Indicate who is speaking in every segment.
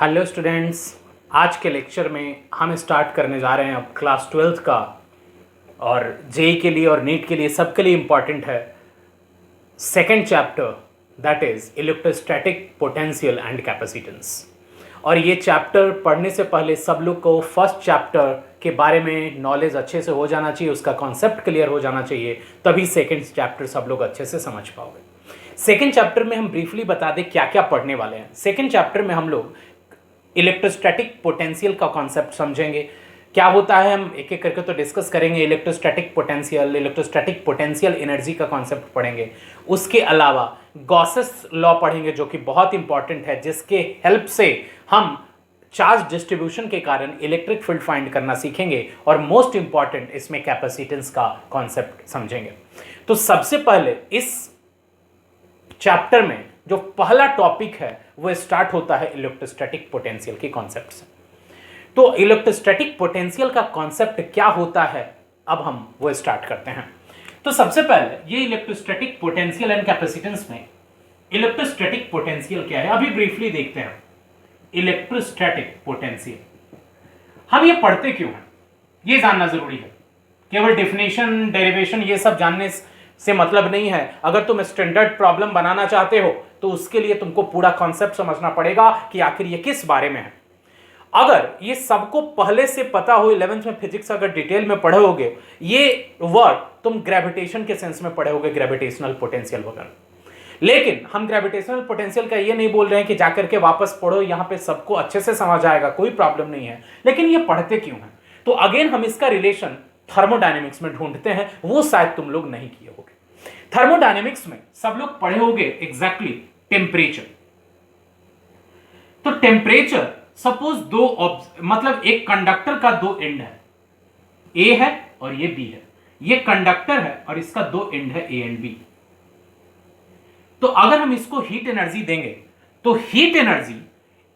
Speaker 1: Hello students. आज के lecture में हम स्टार्ट करने जा रहे हैं अब क्लास 12th का, और जेई के लिए और नीट के लिए सबके लिए इम्पॉर्टेंट है second chapter, that is electrostatic potential and capacitance. और ये चैप्टर पढ़ने से पहले सब लोग को फर्स्ट चैप्टर के बारे में नॉलेज अच्छे से हो जाना चाहिए, उसका कॉन्सेप्ट क्लियर हो जाना चाहिए, तभी सेकेंड चैप्टर सब लोग अच्छे से समझ पाओगे। सेकेंड चैप्टर में हम ब्रीफली बता दें क्या क्या पढ़ने वाले हैं। सेकेंड चैप्टर में हम लोग इलेक्ट्रोस्टैटिक पोटेंशियल का कॉन्सेप्ट समझेंगे, क्या होता है हम एक एक करके तो डिस्कस करेंगे। इलेक्ट्रोस्टैटिक पोटेंशियल एनर्जी का कॉन्सेप्ट पढ़ेंगे। उसके अलावा गॉसेस लॉ पढ़ेंगे जो कि बहुत इंपॉर्टेंट है, जिसके हेल्प से हम चार्ज डिस्ट्रीब्यूशन के कारण इलेक्ट्रिक फील्ड फाइंड करना सीखेंगे। और मोस्ट इंपॉर्टेंट इसमें कैपेसिटेंस का कॉन्सेप्ट समझेंगे। तो सबसे पहले इस चैप्टर में जो पहला टॉपिक है वो स्टार्ट होता है इलेक्ट्रोस्टैटिक पोटेंशियल के कॉन्सेप्ट से। तो इलेक्ट्रोस्टैटिक पोटेंशियल का कॉन्सेप्ट क्या होता है, अब हम वो स्टार्ट करते हैं। तो सबसे पहले ये इलेक्ट्रोस्टैटिक पोटेंशियल एंड कैपेसिटेंस में इलेक्ट्रोस्टैटिक पोटेंशियल क्या है अभी ब्रीफली देखते हैं। इलेक्ट्रोस्टैटिक पोटेंशियल हम ये पढ़ते क्यों हैं ये जानना जरूरी है। केवल डेफिनेशन डेरिवेशन ये सब जानने से मतलब नहीं है। अगर तुम स्टैंडर्ड प्रॉब्लम बनाना चाहते हो तो उसके लिए तुमको पूरा कॉन्सेप्ट समझना पड़ेगा कि आखिर ये किस बारे में है। अगर ये सबको पहले से पता हो, 11th में फिजिक्स अगर डिटेल में पढ़े होगे, ये वर्ड तुम ग्रेविटेशन के सेंस में पढ़े होगे, ग्रेविटेशनल पोटेंशियल वगैरह। लेकिन हम ग्रेविटेशनल पोटेंशियल का ये नहीं बोल रहे हैं कि जाकर के वापस पढ़ो, यहां पे सबको अच्छे से समझ आएगा, कोई प्रॉब्लम नहीं है। लेकिन ये पढ़ते क्यों हैं, तो अगेन हम इसका रिलेशन थर्मोडायनेमिक्स में ढूंढते हैं, वो शायद तुम लोग नहीं किए होगे। थर्मोडायनेमिक्स में सब लोग पढ़े होंगे एग्जैक्टली टेम्परेचर। तो टेम्परेचर सपोज मतलब एक कंडक्टर का दो एंड है, ए है और ये बी है। ये कंडक्टर है और इसका दो एंड है ए एंड बी। तो अगर हम इसको हीट एनर्जी देंगे तो हीट एनर्जी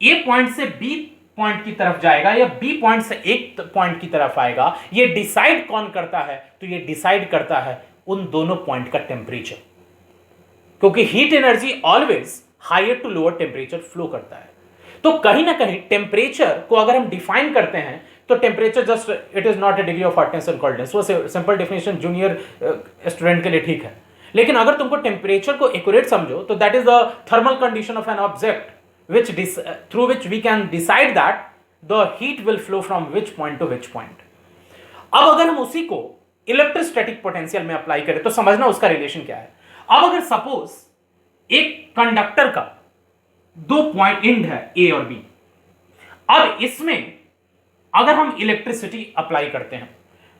Speaker 1: ए पॉइंट से बी पॉइंट की तरफ जाएगा या बी पॉइंट से एक पॉइंट की तरफ आएगा। ये डिसाइड कौन करता है, तो ये डिसाइड करता है उन दोनों पॉइंट का टेम्परेचर, क्योंकि heat energy always higher to lower temperature flow करता है। तो कहीं ना कहीं टेम्परेचर को अगर हम डिफाइन करते हैं तो temperature just it is not a degree of hotness and coldness. वो सिंपल डेफिनेशन जूनियर स्टूडेंट के लिए ठीक है। लेकिन अगर तुमको टेम्परेचर को एक्यूरेट समझो तो that is the thermal condition of an object through which we can decide that the heat will flow from which point to which point. अब अगर हम उसी को इलेक्ट्रोस्टैटिक पोटेंशियल में अप्लाई करें तो समझना उसका रिलेशन क्या है। अब अगर सपोज एक कंडक्टर का दो पॉइंट एंड है ए और बी, अब इसमें अगर हम इलेक्ट्रिसिटी अप्लाई करते हैं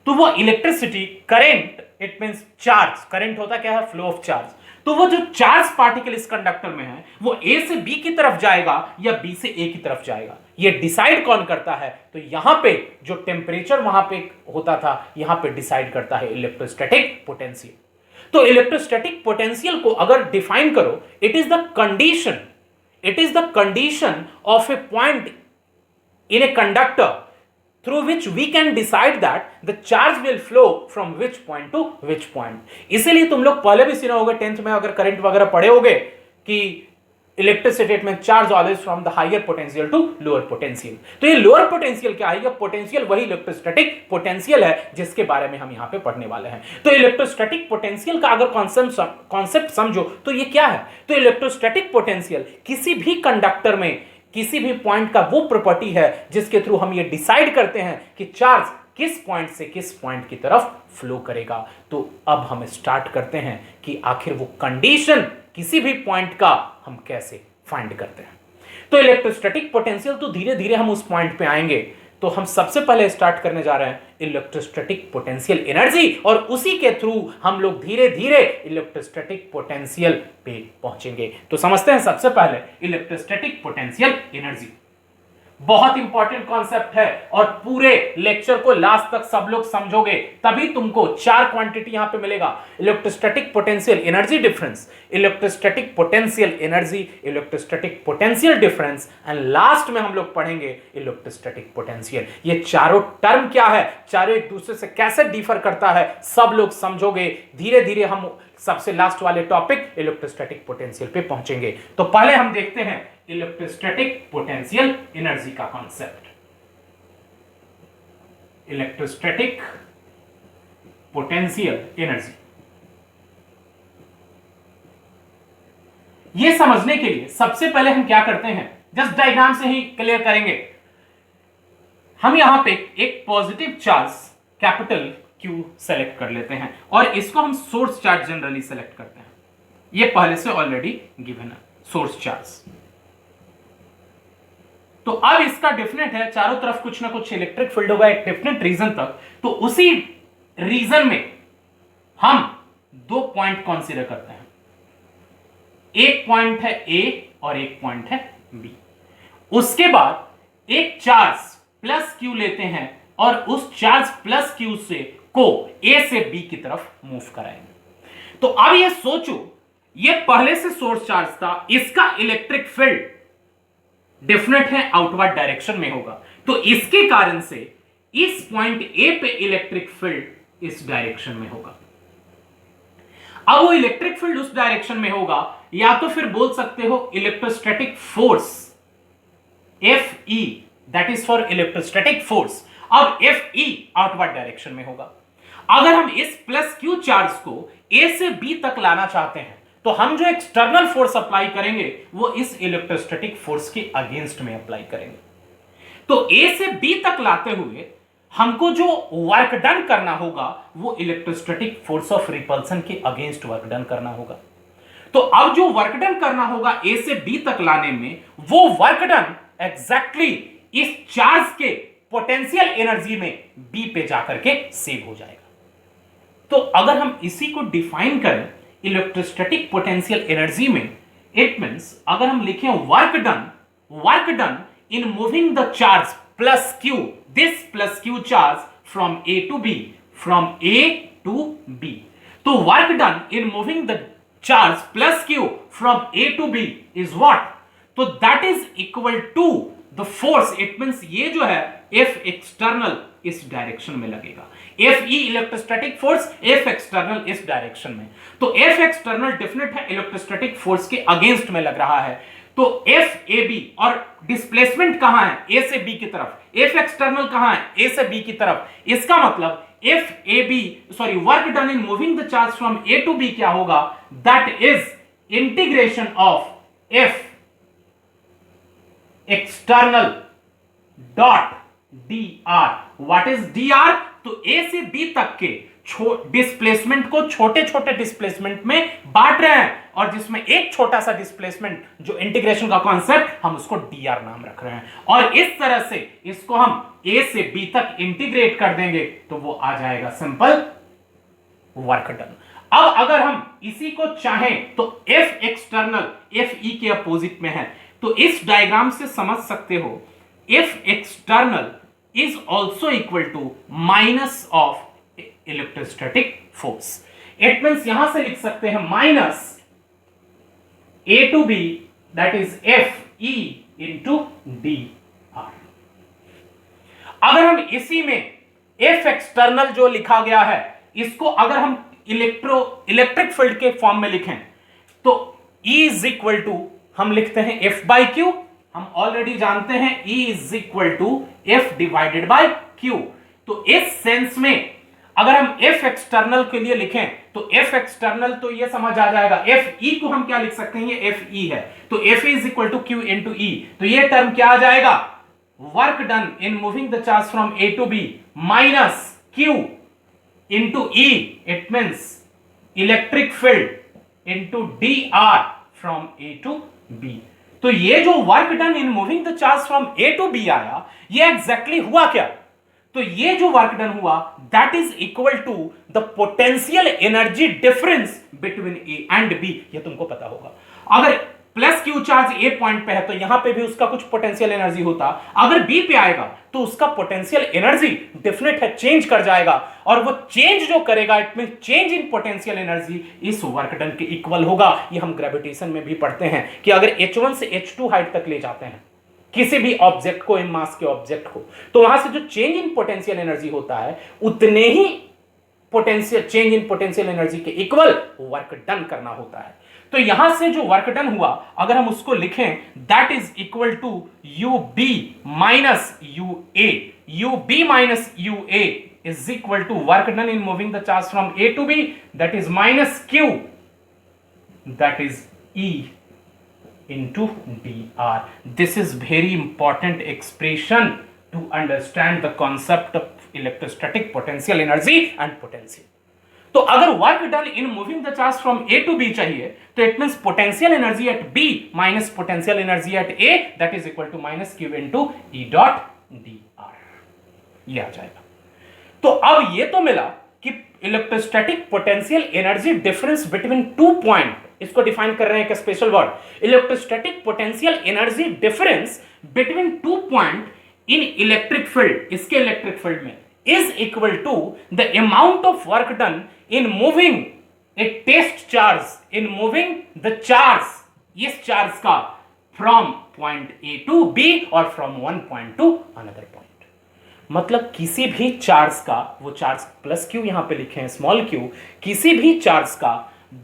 Speaker 1: तो वो electricity current, it means charge, current होता क्या है, फ्लो ऑफ चार्ज। तो वो जो चार्ज पार्टिकल इस कंडक्टर में है वो ए से बी की तरफ जाएगा या बी से ए की तरफ जाएगा, ये डिसाइड कौन करता है, तो यहां पे जो टेम्परेचर वहां पे होता था यहां पे डिसाइड करता है इलेक्ट्रोस्टैटिक पोटेंशियल। तो इलेक्ट्रोस्टैटिक पोटेंशियल को अगर डिफाइन करो, it is the condition of A point in a conductor through which we can decide that the charge will flow from which point to which point. इसीलिए तुम लोग पहले भी सुना होगा 10th में अगर करंट वगैरह पढ़े होगे कि इलेक्ट्रिसिटी में charge always from the higher potential to lower potential. तो ये लोअर पोटेंशियल क्या है, ये पोटेंशियल वही इलेक्ट्रोस्टैटिक पोटेंशियल है जिसके बारे में हम यहां पे पढ़ने वाले हैं। तो इलेक्ट्रोस्टैटिक पोटेंशियल का अगर कॉन्सेप्ट समझो तो ये क्या है, तो इलेक्ट्रोस्टैटिक पोटेंशियल किसी भी कंडक्टर में किसी भी पॉइंट का वो प्रॉपर्टी है जिसके थ्रू हम ये डिसाइड करते हैं कि चार्ज किस पॉइंट से किस पॉइंट की तरफ फ्लो करेगा। तो अब हम स्टार्ट करते हैं कि आखिर वो कंडीशन किसी भी पॉइंट का हम कैसे फाइंड करते हैं। तो इलेक्ट्रोस्टैटिक पोटेंशियल, तो धीरे धीरे हम उस पॉइंट पे आएंगे। तो हम सबसे पहले स्टार्ट करने जा रहे हैं इलेक्ट्रोस्टैटिक पोटेंशियल एनर्जी, और उसी के थ्रू हम लोग धीरे धीरे इलेक्ट्रोस्टैटिक पोटेंशियल पे पहुंचेंगे। तो समझते हैं सबसे पहले इलेक्ट्रोस्टैटिक पोटेंशियल एनर्जी। बहुत इंपॉर्टेंट कॉन्सेप्ट है और पूरे लेक्चर को लास्ट तक सब लोग समझोगे तभी तुमको चार क्वांटिटी यहां पे मिलेगा। Electrostatic potential energy difference, electrostatic potential energy, electrostatic potential difference, and last में हम लोग पढ़ेंगे इलेक्ट्रोस्टैटिक पोटेंशियल। ये चारों टर्म क्या है, चारों एक दूसरे से कैसे डिफर करता है, सब लोग समझोगे। धीरे धीरे हम सबसे लास्ट वाले टॉपिक इलेक्ट्रोस्टैटिक पोटेंशियल पे पहुंचेंगे। तो पहले हम देखते हैं इलेक्ट्रोस्टैटिक पोटेंशियल एनर्जी का कॉन्सेप्ट। इलेक्ट्रोस्टैटिक पोटेंशियल एनर्जी, यह समझने के लिए सबसे पहले हम क्या करते हैं, जस्ट डायग्राम से ही क्लियर करेंगे। हम यहां पे एक positive charge capital Q select कर लेते हैं और इसको हम सोर्स चार्ज जनरली सेलेक्ट करते हैं। ये पहले से ऑलरेडी गिवन है सोर्स चार्ज। तो अब इसका डेफिनेट है, चारों तरफ कुछ ना कुछ इलेक्ट्रिक फील्ड होगा एक डेफिनेट रीजन तक। तो उसी रीजन में हम दो पॉइंट कंसीडर करते हैं, एक पॉइंट है A और एक पॉइंट है B। उसके बाद एक चार्ज प्लस Q लेते हैं और उस चार्ज प्लस Q से को A से B की तरफ मूव कराएंगे। तो अब ये सोचो, ये पहले से सोर्स चार्ज था, इसका इलेक्ट्रिक फील्ड डेफिनेट है आउटवर्ड डायरेक्शन में होगा, तो इसके कारण से इस पॉइंट A पे इलेक्ट्रिक फील्ड इस डायरेक्शन में होगा। अब वो इलेक्ट्रिक फील्ड उस डायरेक्शन में होगा, या तो फिर बोल सकते हो electrostatic force Fe, that is for electrostatic force. अब Fe आउटवर्ड डायरेक्शन में होगा। अगर हम इस प्लस Q चार्ज को A से B तक लाना चाहते हैं तो हम जो एक्सटर्नल फोर्स अप्लाई करेंगे वो इस इलेक्ट्रोस्टैटिक फोर्स के अगेंस्ट में अप्लाई करेंगे। तो A से B तक लाते हुए हमको जो वर्क डन करना होगा वो इलेक्ट्रोस्टैटिक फोर्स ऑफ रिपल्सन के अगेंस्ट वर्क डन करना होगा। तो अब जो वर्क डन करना होगा A से B तक लाने में, वो वर्क डन एग्जैक्टली इस चार्ज के पोटेंशियल एनर्जी में B पे जाकर के सेव हो जाएगा। तो अगर हम इसी को डिफाइन करें इलेक्ट्रोस्टैटिक पोटेंशियल एनर्जी में, इट मींस अगर हम लिखें work done in moving the charge plus Q, this plus Q charge from A to B, from A to B। तो work done in moving the charge plus Q from A to B is what? तो that is equal to the force, it means ये जो है F external इस direction में लगेगा, Fe electrostatic force, F external इस direction में। तो F एक्सटर्नल डेफिनेट है इलेक्ट्रोस्टैटिक फोर्स के अगेंस्ट में लग रहा है। तो FAB, और डिस्प्लेसमेंट कहां है? A से B की तरफ। F एक्सटर्नल कहां है? A से B की तरफ। इसका मतलब work done in moving the charge from A to B क्या होगा? That is integration of F external dot dr। What is dr? तो A से B तक के डिस्प्लेसमेंट को छोटे छोटे डिस्प्लेसमेंट में बांट रहे हैं, और जिसमें एक छोटा सा डिस्प्लेसमेंट जो इंटीग्रेशन का कॉन्सेप्ट, हम उसको dr नाम रख रहे हैं। और इस तरह से इसको हम A से B तक इंटीग्रेट कर देंगे तो वो आ जाएगा सिंपल वर्क डन। अब अगर हम इसी को चाहें तो F एक्सटर्नल Fe के अपोजिट में है, तो इस डायग्राम से समझ सकते हो F external is also equal to minus of electrostatic force। It means यहां से लिख सकते हैं minus A to B, that is Fe into dr। अगर हम इसी में F एक्सटर्नल जो लिखा गया है, इसको अगर हम इलेक्ट्रिक फील्ड के फॉर्म में लिखें तो E is equal to हम लिखते हैं F by Q। हम ऑलरेडी जानते हैं E is equal to F divided by Q। तो इस सेंस में अगर हम F एक्सटर्नल के लिए लिखें तो F एक्सटर्नल तो ये समझ आ जाएगा, Fe को हम क्या लिख सकते हैं? ये Fe है, तो Fe is equal to Q into E। तो ये टर्म क्या आ जाएगा? Work done in moving the charge from A to B minus Q into E, it means electric field into dr from A to B। तो ये जो work done in moving the charge from A to B आया, ये exactly हुआ क्या? तो ये जो वर्क डन हुआ that is equal to the potential energy difference between A and B। ये तुमको पता होगा, अगर plus Q charge A point पे है तो यहां पे भी उसका कुछ पोटेंशियल एनर्जी होता, अगर B पे आएगा तो उसका पोटेंशियल एनर्जी डेफिनेट है चेंज कर जाएगा, और वो चेंज जो करेगा it mean change in potential energy इस वर्क डन के इक्वल होगा। ये हम ग्रेविटेशन में भी पढ़ते हैं कि अगर H1 से H2 हाइट तक ले जाते हैं किसी भी ऑब्जेक्ट को, इन मास के ऑब्जेक्ट को, तो वहां से जो चेंज इन पोटेंशियल एनर्जी होता है उतने ही potential change in potential energy के इक्वल वर्क डन करना होता है। तो यहां से जो वर्क डन हुआ अगर हम उसको लिखें, that is equal to U B minus U A, U B minus U A is equal to work done in moving the charge from A to B, that is minus Q, that is E into dr. This is very important expression to understand the concept of electrostatic potential energy and potential. तो अगर work done in moving the charge from A to B चाहिए तो it means potential energy at B minus potential energy at A, that is equal to minus Q into E dot D R, ये आ जाएगा। तो अब ये तो मिला कि electrostatic potential energy difference between two point, इसको डिफाइन कर रहे हैं एक special word, electrostatic potential energy difference between two point इन इलेक्ट्रिक फील्ड, इसके इलेक्ट्रिक फील्ड में is equal to the amount of work done in moving a test charge, in moving the charge, इस charge का from point A to B और from one point to another point. मतलब किसी भी charge का, वो charge plus Q यहां पे लिखे हैं स्मॉल क्यू, किसी भी चार्ज का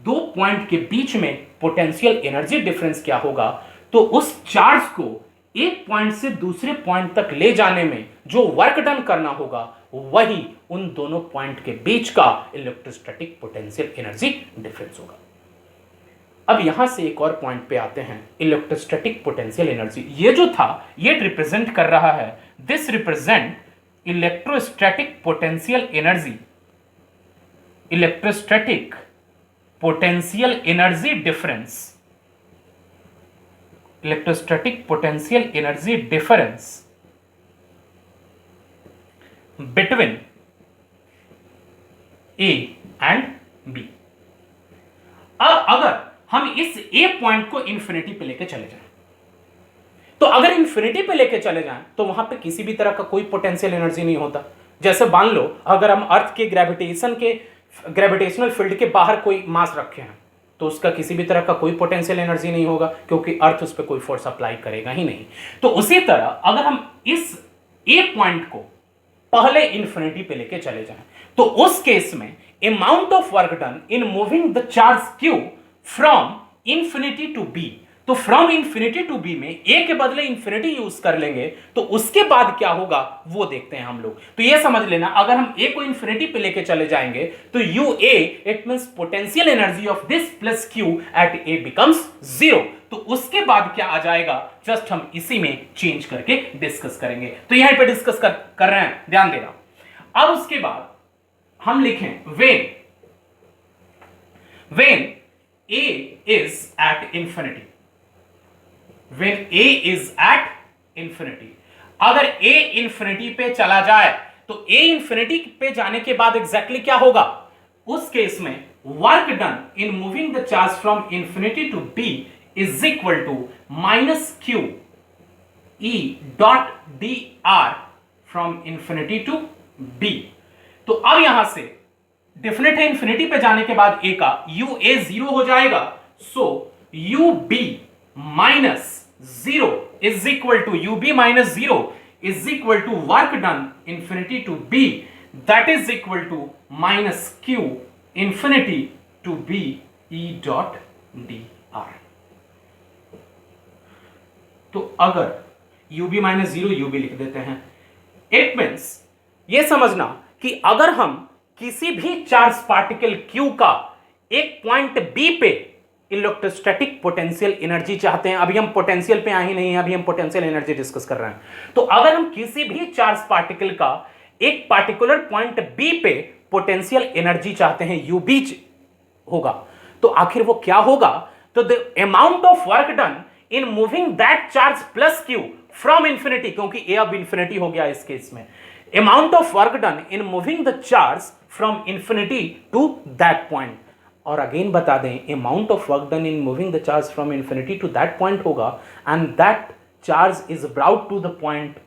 Speaker 1: दो पॉइंट के बीच में पोटेंशियल एनर्जी डिफरेंस क्या होगा, तो उस चार्ज को एक पॉइंट से दूसरे पॉइंट तक ले जाने में जो वर्क डन करना होगा वही उन दोनों पॉइंट के बीच का इलेक्ट्रोस्टैटिक पोटेंशियल एनर्जी डिफरेंस होगा। अब यहां से एक और पॉइंट पे आते हैं, इलेक्ट्रोस्टैटिक पोटेंशियल एनर्जी। ये जो था ये रिप्रेजेंट कर रहा है, this represent electrostatic potential energy, electrostatic potential energy difference, electrostatic potential energy difference between A and B. अब अगर हम इस ए पॉइंट को इंफिनिटी पे लेके चले जाएं, तो अगर इंफिनिटी पे लेके चले जाएं तो वहां पे किसी भी तरह का कोई पोटेंशियल एनर्जी नहीं होता। जैसे मान लो अगर हम अर्थ के ग्रेविटेशनल फील्ड के बाहर कोई मास रखे हैं तो उसका किसी भी तरह का कोई पोटेंशियल एनर्जी नहीं होगा, क्योंकि अर्थ उस पर कोई फोर्स अप्लाई करेगा ही नहीं। तो उसी तरह अगर हम इस ए पॉइंट को पहले इंफिनिटी पे लेके चले जाएं तो उस केस में amount of work done in moving the charge Q from infinity to B, तो फ्रॉम इंफिनिटी टू बी में ए के बदले इंफिनिटी यूज कर लेंगे तो उसके बाद क्या होगा वो देखते हैं हम लोग। तो ये समझ लेना, अगर हम ए को इंफिनिटी पे लेके चले जाएंगे तो U A it means potential energy of this plus Q at A becomes zero. तो उसके बाद क्या आ जाएगा, जस्ट हम इसी में चेंज करके डिस्कस करेंगे। तो यहां पे डिस्कस कर रहे हैं, ध्यान देना। अब उसके बाद हम लिखें when a is at infinity, when a is at infinity, अगर a इंफिनिटी पे चला जाए तो a इंफिनिटी पे जाने के बाद एग्जैक्टली क्या होगा, उस केस में work done in moving the charge from infinity to b is equal to minus Q e dot D R from infinity to b। तो अब यहां से डेफिनेट है इंफिनिटी पे जाने के बाद a का u a जीरो हो जाएगा, so u b minus zero is equal to u b minus zero is equal to work done infinity to b, that is equal to minus q infinity to b e dot D R. तो अगर u b minus zero u b लिख देते हैं, it means ये समझना कि अगर हम किसी भी चार्ज पार्टिकल Q का एक पॉइंट B पे इलेक्ट्रोस्टैटिक पोटेंशियल एनर्जी चाहते हैं, अभी हम पोटेंशियल पे आए ही नहीं हैं, अभी हम पोटेंशियल एनर्जी डिस्कस कर रहे हैं। तो अगर हम किसी भी चार्ज पार्टिकल का एक पार्टिकुलर पॉइंट B पे पोटेंशियल एनर्जी चाहते हैं, U B होगा, तो आखिर वो क्या होगा, तो the amount of work done in moving that charge plus Q from infinity, क्योंकि A अब इंफिनिटी हो गया इस केस में, amount of work done in moving the charge from infinity to that point। और अगेन बता दें, amount of work done in moving the charge from infinity to that point होगा and that charge is brought to the point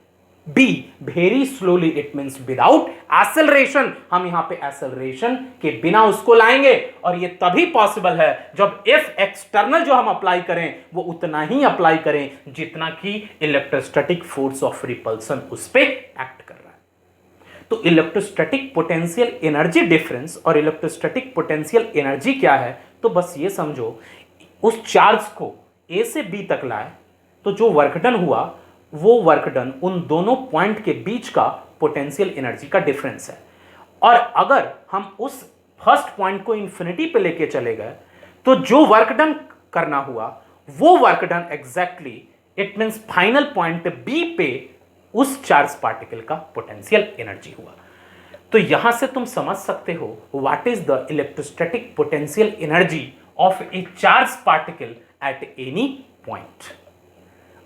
Speaker 1: B very slowly, it means without acceleration। हम यहां पे acceleration के बिना उसको लाएंगे और ये तभी पॉसिबल है जब F एक्सटर्नल जो हम अप्लाई करें वो उतना ही अप्लाई करें जितना कि इलेक्ट्रोस्टैटिक फोर्स ऑफ रिपल्सन उस पर एक्ट कर रहा है। तो इलेक्ट्रोस्टैटिक पोटेंशियल एनर्जी डिफरेंस और इलेक्ट्रोस्टैटिक पोटेंशियल एनर्जी क्या है, तो बस ये समझो उस चार्ज को ए से बी तक लाए तो जो वर्क डन हुआ वो वर्क डन उन दोनों पॉइंट के बीच का पोटेंशियल एनर्जी का डिफरेंस है। और अगर हम उस फर्स्ट पॉइंट को इंफिनिटी पे लेके चले गए तो जो वर्क डन करना हुआ वो work done exactly it means final point B पे उस चार्ज पार्टिकल का पोटेंशियल एनर्जी हुआ। तो यहां से तुम समझ सकते हो what is the electrostatic potential energy of a charge particle at any point.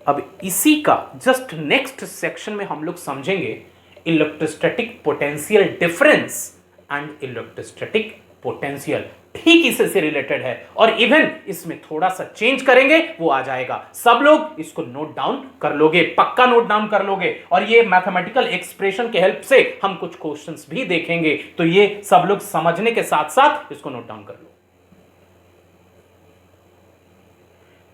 Speaker 1: अब इसी का जस्ट नेक्स्ट सेक्शन में हम लोग समझेंगे electrostatic potential difference and electrostatic potential, ठीक इसी से रिलेटेड है और इवन इसमें थोड़ा सा चेंज करेंगे वो आ जाएगा। सब लोग इसको नोट डाउन कर लोगे, पक्का नोट डाउन कर लोगे। और ये मैथमेटिकल एक्सप्रेशन के हेल्प से हम कुछ क्वेश्चंस भी देखेंगे, तो ये सब लोग समझने के साथ साथ इसको नोट डाउन कर लो।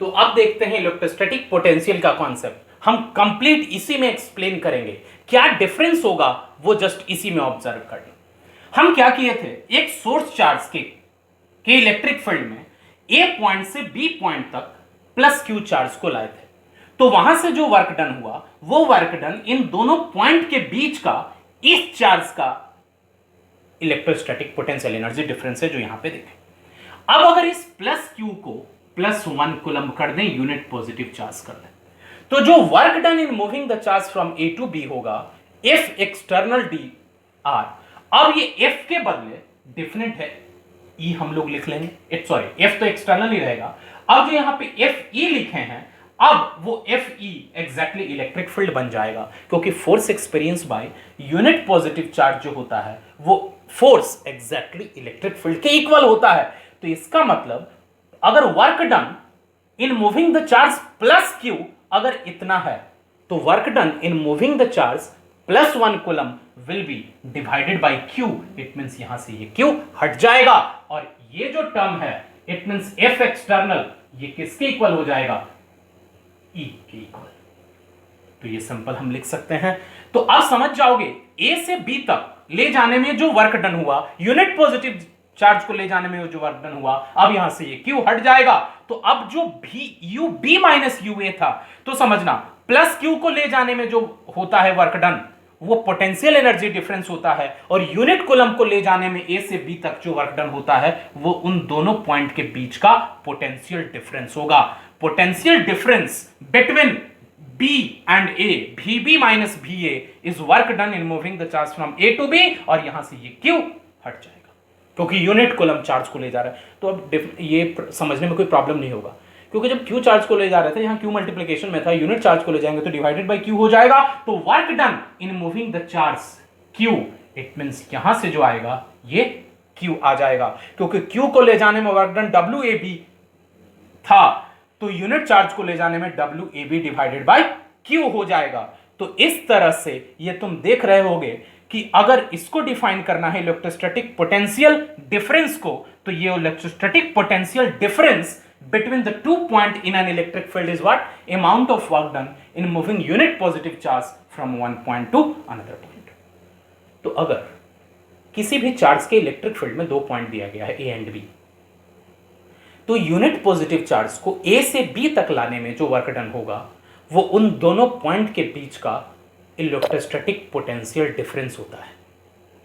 Speaker 1: तो अब देखते हैं इलेक्ट्रोस्टैटिक पोटेंशियल का कॉन्सेप्ट। हम कंप्लीट इसी में एक्सप्लेन करेंगे, क्या डिफरेंस होगा वो जस्ट इसी में ऑब्जर्व कर लो। हम क्या किए थे, एक सोर्स चार्ज के इलेक्ट्रिक फील्ड में ए पॉइंट से बी पॉइंट तक प्लस क्यू चार्ज को लाए थे। तो वहां से जो वर्क डन हुआ वो वर्क डन इन दोनों पॉइंट के बीच का इस चार्ज का इलेक्ट्रोस्टैटिक पोटेंशियल एनर्जी डिफरेंस है जो यहां पे देखें। अब अगर इस प्लस क्यू को +1 कूलम्ब कर दें, यूनिट पॉजिटिव चार्ज कर दें, तो जो work done in moving the charge from A to B होगा F एक्सटर्नल डी आर। अब ये F के बदले डिफरेंट है E हम लोग लिख लेंगे, सॉरी F तो एक्सटर्नल ही रहेगा। अब जो यहां पे FE लिखे हैं, अब वो FE एग्जैक्टली इलेक्ट्रिक फील्ड बन जाएगा, क्योंकि force experience by unit positive charge जो होता है वो फोर्स एग्जैक्टली इलेक्ट्रिक फील्ड के इक्वल होता है। तो इसका मतलब अगर work done in moving the charge plus Q अगर इतना है तो work done in moving the charge +1 coulomb will be divided by Q. It means यहां से ये क्यू हट जाएगा और ये जो टर्म है इट मींस F एक्सटर्नल ये किसके इक्वल हो जाएगा, E के इक्वल। तो ये सिंपल हम लिख सकते हैं। तो अब समझ जाओगे A से B तक ले जाने में जो वर्क डन हुआ, यूनिट पॉजिटिव चार्ज को ले जाने में जो वर्क डन हुआ, अब यहां से ये Q हट जाएगा। तो अब जो UB माइनस UA था, तो समझना प्लस Q को ले जाने में जो होता है वर्क डन वो पोटेंशियल एनर्जी डिफरेंस होता है, और यूनिट कूलम्ब को ले जाने में A से B तक जो वर्क डन होता है वो उन दोनों पॉइंट के बीच का पोटेंशियल डिफरेंस होगा। Potential difference between B and A, VB minus VA is work done in moving the charge from A to B, और यहां से ये Q हट जाएगा क्योंकि यूनिट कूलम्ब चार्ज को ले जा रहा है। तो अब ये समझने में कोई प्रॉब्लम नहीं होगा, क्योंकि जब Q चार्ज को ले जा रहे थे, यहाँ Q मल्टीप्लिकेशन में था, यूनिट चार्ज को ले जाएंगे तो डिवाइडेड बाय Q हो जाएगा। तो work done in moving the charge Q, it means यहां से जो आएगा ये Q आ जाएगा, क्योंकि Q को ले जाने में वर्क डन WAB था, तो यूनिट चार्ज को ले जाने में WAB डिवाइडेड बाय Q हो जाएगा। तो इस तरह से ये तुम देख रहे होगे कि अगर इसको डिफाइन करना है इलेक्ट्रोस्टैटिक पोटेंशियल डिफरेंस को, तो ये electrostatic potential difference between the 2 point in an electric field is what? Amount of work done in moving unit positive charge from one point to another point. तो अगर किसी भी charge के electric field में 2 point दिया गया है A and B, तो यूनिट पॉजिटिव चार्ज को A से B तक लाने में जो वर्क डन होगा वो उन दोनों पॉइंट के बीच का इलेक्ट्रोस्टैटिक पोटेंशियल डिफरेंस होता है।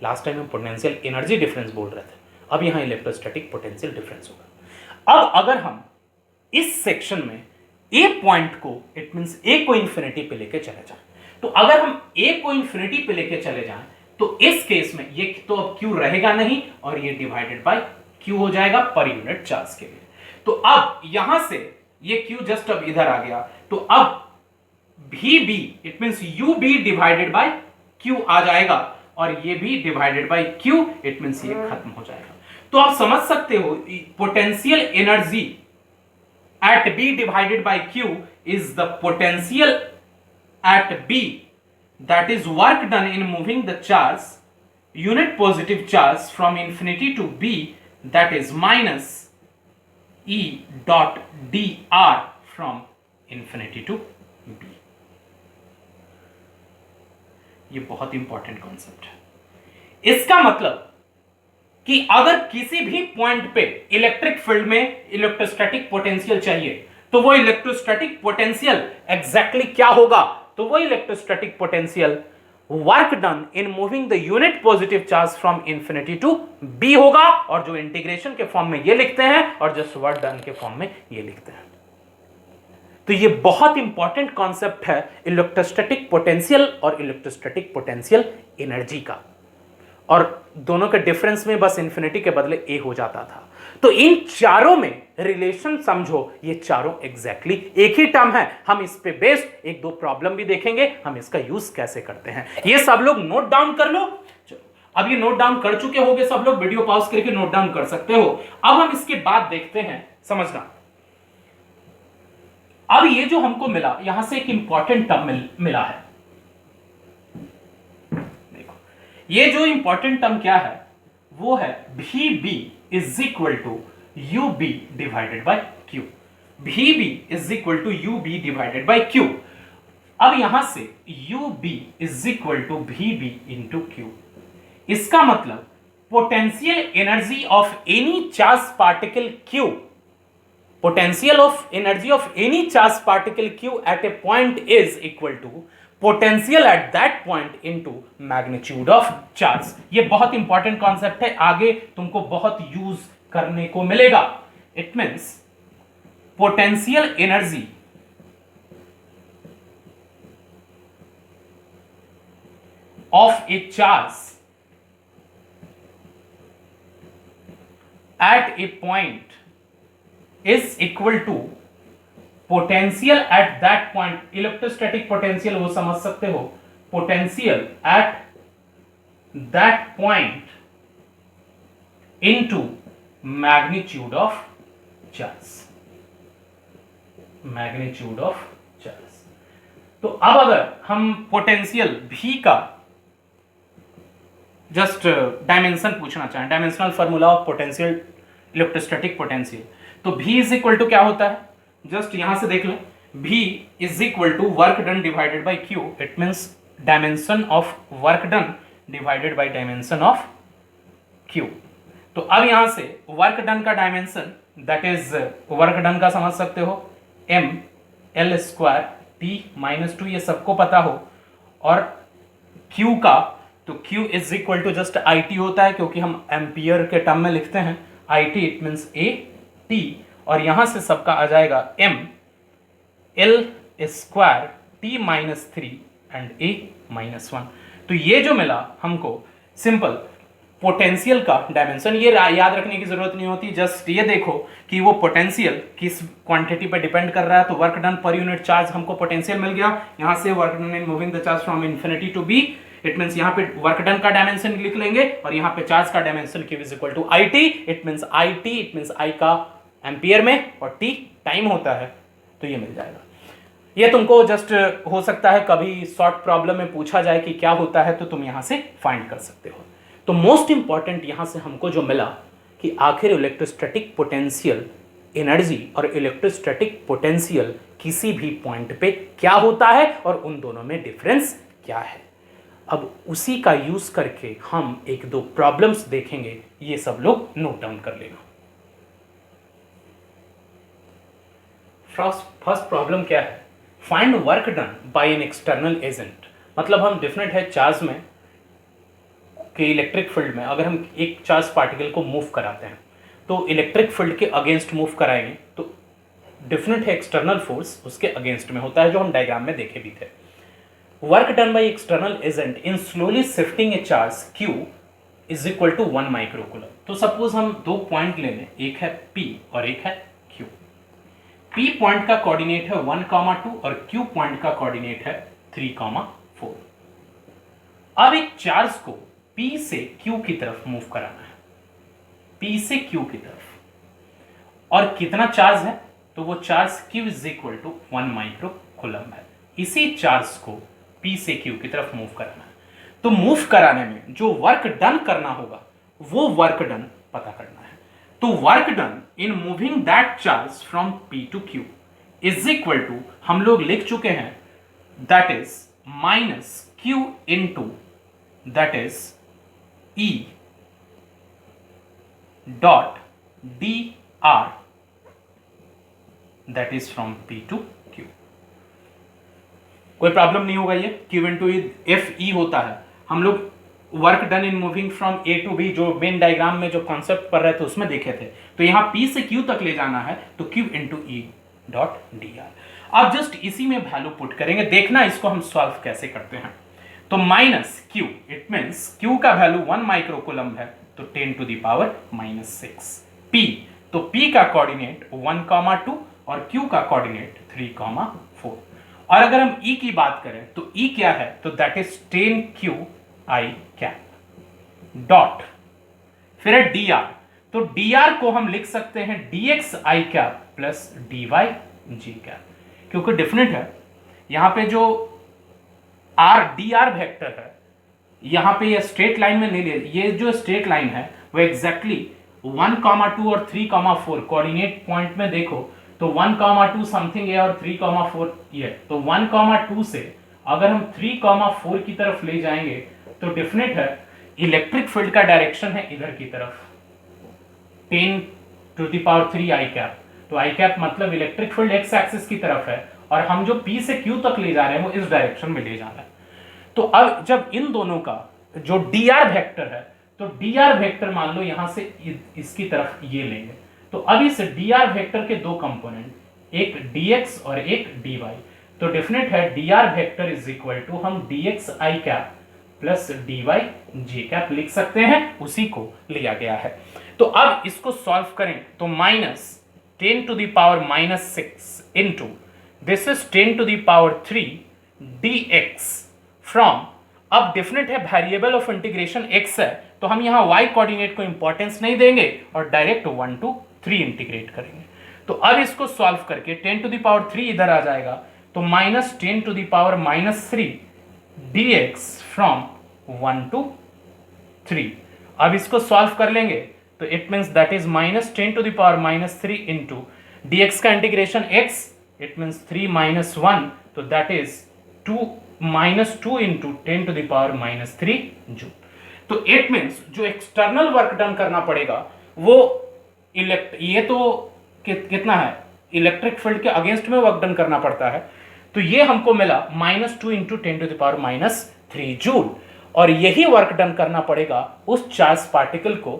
Speaker 1: लास्ट टाइम हम पोटेंशियल एनर्जी डिफरेंस बोल रहे थे, अब यहां इलेक्ट्रोस्टैटिक पोटेंशियल डिफरेंस होगा। अब अगर हम इस सेक्शन में A पॉइंट को इट मींस A को इंफिनिटी पे लेके चले जाएं, तो अगर हम A को इंफिनिटी पे लेके चले जाएं तो इस केस में ये तो अब Q रहेगा नहीं और ये डिवाइडेड बाय Q हो जाएगा पर यूनिट चार्ज के लिए। तो अब यहां से ये Q जस्ट अब इधर आ गया, तो अब VB it means UB divided by Q आ जाएगा और ये भी divided by Q, it means ये खत्म हो जाएगा। तो आप समझ सकते हो potential energy at B divided by Q is the potential at B that is work done in moving the charge unit positive charge from infinity to B, that is minus E dot dr from infinity to B। ये बहुत important concept है। इसका मतलब कि अगर किसी भी point पे इलेक्ट्रिक फील्ड में इलेक्ट्रोस्टैटिक पोटेंशियल चाहिए तो वो इलेक्ट्रोस्टैटिक पोटेंशियल एग्जैक्टली क्या होगा, तो वो electrostatic potential work done in moving the unit positive charge from infinity to B होगा, और जो इंटीग्रेशन के फॉर्म में ये लिखते हैं और जो वर्क डन के फॉर्म में ये लिखते हैं। तो ये बहुत इंपॉर्टेंट कॉन्सेप्ट है इलेक्ट्रोस्टैटिक पोटेंशियल और इलेक्ट्रोस्टैटिक पोटेंशियल एनर्जी का, और दोनों के डिफरेंस में बस इंफिनिटी के बदले ए हो जाता था। तो इन चारों में रिलेशन समझो, ये चारों एग्जैक्टली एक ही टर्म है। हम इस पे बेस्ड एक दो प्रॉब्लम भी देखेंगे, हम इसका यूज कैसे करते हैं, ये सब लोग नोट डाउन कर लो। अब ये नोट डाउन कर चुके होगे सब लोग, वीडियो पॉज करके नोट डाउन कर सकते हो। अब हम इसके बाद देखते हैं, समझना। अब ये जो हमको मिला, यहां से एक इंपॉर्टेंट टर्म मिला है। देखो ये जो इंपॉर्टेंट टर्म क्या है, वो है V B is equal to U B divided by Q. V B is equal to U B divided by Q. अब यहां से U B is equal to V B into Q. इसका मतलब potential energy of any charge particle Q, potential of energy of any charge particle q at a point is equal to potential at that point into magnitude of charge। ये बहुत important concept है, आगे तुमको बहुत use करने को मिलेगा। It means potential energy of a charge at a point is equal to potential at that point। Electrostatic potential वो समझ सकते हो, potential at that point into magnitude of charge, magnitude of charge। तो अब अगर हम पोटेंशियल v का just dimension पूछना चाहें, dimensional formula of potential electrostatic potential, तो v इज इक्वल टू क्या होता है, जस्ट यहां से देख लें। v is equal to work done divided by q। It means dimension of work done divided by dimension of q। तो अब यहां से वर्क डन का dimension, that is work done का समझ सकते हो m l square t minus 2, ये सबको पता हो, और q का तो q is equal to just it होता है, क्योंकि हम एम्पियर के टर्म में लिखते हैं it, it means a t, और यहां से सबका आ जाएगा m l square t minus 3 and a minus 1। तो ये जो मिला हमको सिंपल पोटेंशियल का डायमेंशन, ये याद रखने की जरूरत नहीं होती, जस्ट ये देखो कि वो पोटेंशियल किस क्वांटिटी पे डिपेंड कर रहा है। तो work done per unit charge हमको पोटेंशियल मिल गया, यहां से work done in moving the charge from infinity to B. It means यहाँ पे वर्क डन का डायमेंशन लिख लेंगे, और यहाँ पे चार्ज का dimension Q is equal to IT। It means IT, it means I का एम्पियर में, और T टाइम होता है, तो ये मिल जाएगा। ये तुमको जस्ट हो सकता है कभी शॉर्ट प्रॉब्लम में पूछा जाए कि क्या होता है, तो तुम यहाँ से फाइंड कर सकते हो। तो मोस्ट इंपॉर्टेंट यहाँ से हमको जो मिला कि आखिर इलेक्ट्रोस्टैटिक पोटेंशियल एनर्जी और इलेक्ट्रोस्टैटिक पोटेंशियल किसी भी पॉइंट पे क्या होता है, और उन दोनों में डिफरेंस क्या है। अब उसी का यूज करके हम एक दो प्रॉब्लम्स देखेंगे, ये सब लोग नोट डाउन कर लेना। फर्स्ट प्रॉब्लम क्या है, find work done bye an external agent. मतलब हम डिफरेंट है चार्ज में कि इलेक्ट्रिक फील्ड में अगर हम एक चार्ज पार्टिकल को मूव कराते हैं तो इलेक्ट्रिक फील्ड के अगेंस्ट मूव कराएंगे, तो डिफरेंट है एक्सटर्नल फोर्स उसके अगेंस्ट में होता है, जो हम डायग्राम में देखे भी थे। Work done by external agent in slowly shifting a charge Q is equal to 1 microcoulomb. तो सपोज हम दो पॉइंट ले लें, एक है P और एक है Q। P पॉइंट का कोऑर्डिनेट है 1,2 और Q पॉइंट का कोऑर्डिनेट है 3,4। अब एक चार्ज को P से Q की तरफ मूव कराना है, P से Q की तरफ, और कितना चार्ज है, तो वो charge Q is equal to 1 microcoulomb है। इसी चार्ज को P से Q की तरफ मूव कराना है। तो मूव कराने में जो वर्क डन करना होगा वो वर्क डन पता करना है। तो work done in moving that charge from P to Q is equal to, हम लोग लिख चुके हैं, that is minus Q into that is E dot D R that is from P to Q. कोई प्रॉब्लम नहीं होगा। ये Q into F E होता है। हम लोग work done in moving from A to B जो मेन डायग्राम में जो कॉन्सेप्ट पढ़ रहे थे उसमें देखे थे। तो यहां पी से क्यू तक ले जाना है तो Q into E dot D are. आप जस्ट इसी में वैल्यू पुट करेंगे, देखना इसको हम सॉल्व कैसे करते हैं। तो minus Q, it means Q का वैल्यू 1 माइक्रोकूलम है तो 10 टू द पावर -6। पी, तो पी का कोऑर्डिनेट 1,2 और क्यू का कोऑर्डिनेट 3,4। और अगर हम ई की बात करें तो ई क्या है, तो that is 10 Q I cap dot, फिर है डी आर। तो डी आर को हम लिख सकते हैं dx I cap plus dy ji cap, क्योंकि डिफरेंट है। यहां पे जो आर डी आर वेक्टर है, यहां पे ये स्ट्रेट लाइन में नहीं ले, ये जो स्ट्रेट लाइन है वो एग्जैक्टली 1,2 और 3,4 कोऑर्डिनेट पॉइंट में देखो तो 1,2 समथिंग है और 3,4 ये। तो 1,2 से अगर हम 3,4 की तरफ ले जाएंगे तो डेफिनेट है इलेक्ट्रिक फील्ड का डायरेक्शन है इधर की तरफ 10 to the power 3 I cap. तो आई कैप मतलब इलेक्ट्रिक फील्ड एक्स एक्सिस की तरफ है और हम जो पी से क्यू तक ले जा रहे हैं वो इस डायरेक्शन में ले जा रहा है। तो अब जब इन दोनों का जो डी आर वेक्टर है, तो डी आर वेक्टर मान लो यहां से इसकी तरफ ये लेंगे, तो अब इस डी आर वेक्टर के दो कंपोनेंट, एक dx और एक dy, तो डेफिनेट है D R vector is equal to हम dx I cap plus dy j cap लिख सकते हैं, उसी को लिया गया है। तो अब इसको सॉल्व करें तो -10 to the power -6 into this is 10 to the power 3 dx from, अब डेफिनेट है वेरिएबल ऑफ इंटीग्रेशन x है तो हम यहां y कोऑर्डिनेट को इंपॉर्टेंस नहीं देंगे और डायरेक्ट 1 to 3 इंटीग्रेट करेंगे। तो अब इसको सॉल्व करके 10 टू द पावर 3 इधर आ जाएगा तो -10 to the power -3 dx from 1 to 3। अब इसको सॉल्व कर लेंगे तो it means that is -10 to the power -3 into dx का इंटीग्रेशन x, इट मींस 3 - 1 तो that is -2 into 10 to the power -3 joule. तो इट मींस जो एक्सटर्नल वर्क डन करना पड़ेगा वो ये तो कितना है, इलेक्ट्रिक फील्ड के अगेंस्ट में वर्क डन करना पड़ता है, तो ये हमको मिला -2 into 10 to the power -3 joule. और यही वर्क डन करना पड़ेगा उस चार्ज पार्टिकल को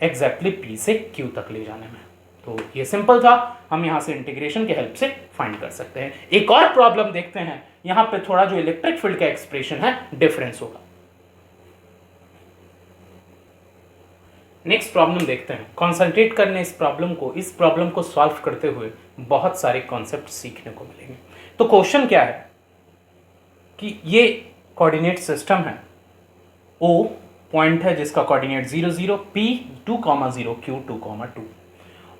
Speaker 1: एग्जैक्टली P से Q तक ले जाने में। तो ये सिंपल था, हम यहां से इंटीग्रेशन के हेल्प से फाइंड कर सकते हैं। एक और प्रॉब्लम देखते हैं, यहां पे थोड़ा जो इलेक्ट्रिक फील्ड का एक्सप्रेशन है डिफरेंस होगा। नेक्स्ट प्रॉब्लम देखते हैं। कंसंट्रेट करने इस प्रॉब्लम को सॉल्व करते हुए बहुत सारे कॉन्सेप्ट सीखने को मिलेंगे। तो क्वेश्चन क्या है कि ये कोऑर्डिनेट सिस्टम है, O पॉइंट है जिसका कोऑर्डिनेट 0 0, P 2, 0, Q 2, 2